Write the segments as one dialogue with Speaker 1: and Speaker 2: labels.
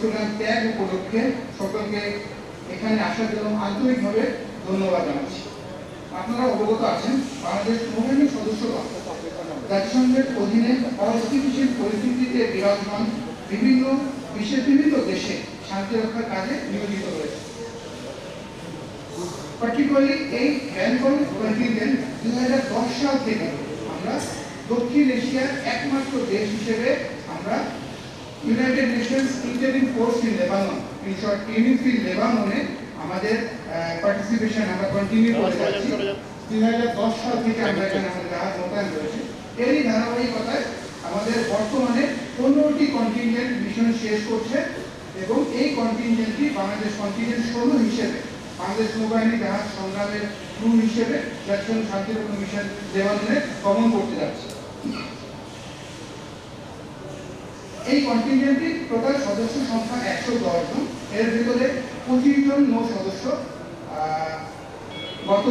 Speaker 1: Slogan ত্যাগ উপলক্ষে সকলকে এখানে আসার জন্য আন্তরিকভাবে ধন্যবাদ জানাচ্ছি। আপনারা অবগত আছেন, বাংলাদেশ নৌবাহিনীর সদস্যরা জাতিসংঘের অধীনে অস্থিতিশীল পরিস্থিতিতে বিরাজমান বিশ্বের বিভিন্ন দেশে শান্তি রক্ষার কাজে নিয়োজিত রয়েছে। পার্টিকুলারলি এই বেঙ্গল কন্টিনজেন্ট 2010 সাল থেকে আমরা দক্ষিণ এশিয়ার একমাত্র দেশ হিসেবে আমরা United Nations Interim Force in Lebanon, in short UNIFIL লেবাননে আমাদের পার্টিসিপেশন আমরা কন্টিনিউ করে যাচ্ছি। 2010 সাল থেকে আমরা এখানে আমাদের জাহাজ মোতায়েন রয়েছে। এরই ধারাবাহিকতায় আমাদের বর্তমানে 15টি কন্টিনজেন্ট মিশন শেষ করছে এবং এই কন্টিনজেন্টটি বাংলাদেশ কন্টিনজেন্ট 16 হিসেবে বাংলাদেশ নৌবাহিনী জাহাজ সংগ্রামের ক্রু হিসেবে জাতিসংঘ শান্তিরক্ষা মিশন লেবাননে গমন করতে যাচ্ছে। এই কন্টিনজেন্টটি টোটাল সদস্য সংখ্যা 110 জন। এর ভিতরে 25 জন নৌ সদস্য গত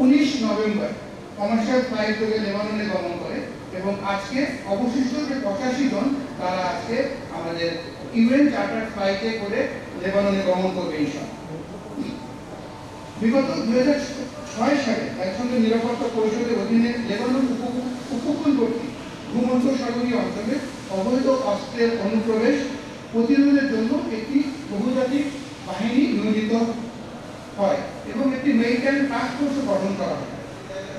Speaker 1: 19 নভেম্বর কমার্শিয়াল ফ্লাইট যোগে লেবাননে গমন করে এবং আজকে অবশিষ্ট যে 85 জন তারা আজকে আমাদের ইউএন চার্টার ফ্লাইটে করে লেবাননে গমন করবে ইনশাআল্লাহ। বিগত 2006 সালে জাতিসংঘের নিরাপত্তা পরিষদের অধীনে লেবানন উপকূলবর্তী ভূমধ্যসাগরীয় অঞ্চলে অবৈধ অস্ত্রের অনুপ্রবেশ প্রতিরোধের জন্য একটি বহুজাতিক বাহিনী নিয়োজিত হয় এবং একটি মেরিটাইম টাস্ক ফোর্স গঠন করা হয়।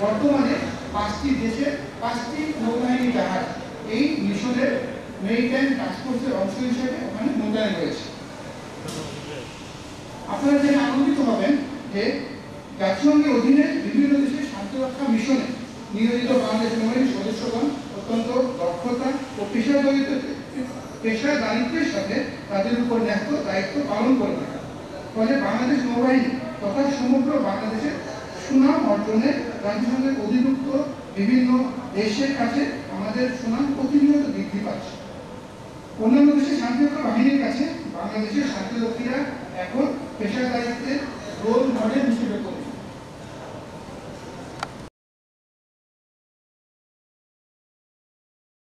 Speaker 1: বর্তমানে 5টি দেশে 5টি নৌবাহিনী জাহাজ এই মিশনের মেরিটাইম টাস্ক ফোর্সের অংশ হিসেবে ওখানে মোতায়েন রয়েছে। আপনারা জেনে আনন্দিত হবেন যে জাতিসংঘের অধীনে বিভিন্ন দেশের শান্তিরক্ষা মিশনে নিয়োজিত বাংলাদেশ নৌবাহিনীর সদস্যগণ অত্যন্ত দক্ষতা ও পেশাদারিত্বের সাথে তাদের উপর ন্যস্ত দায়িত্ব পালন করে থাকে। ফলে বাংলাদেশ নৌবাহিনী তথা সমগ্র বাংলাদেশের সুনাম অর্জনে জাতিসংঘের অধিভুক্ত বিভিন্ন দেশের কাছে আমাদের সুনাম প্রতিনিয়ত বৃদ্ধি পাচ্ছে। অন্যান্য দেশের শান্তিরক্ষা বাহিনীর কাছে বাংলাদেশের শান্তিরক্ষীরা এখন পেশাদারিত্বের রোল মডেল হিসেবে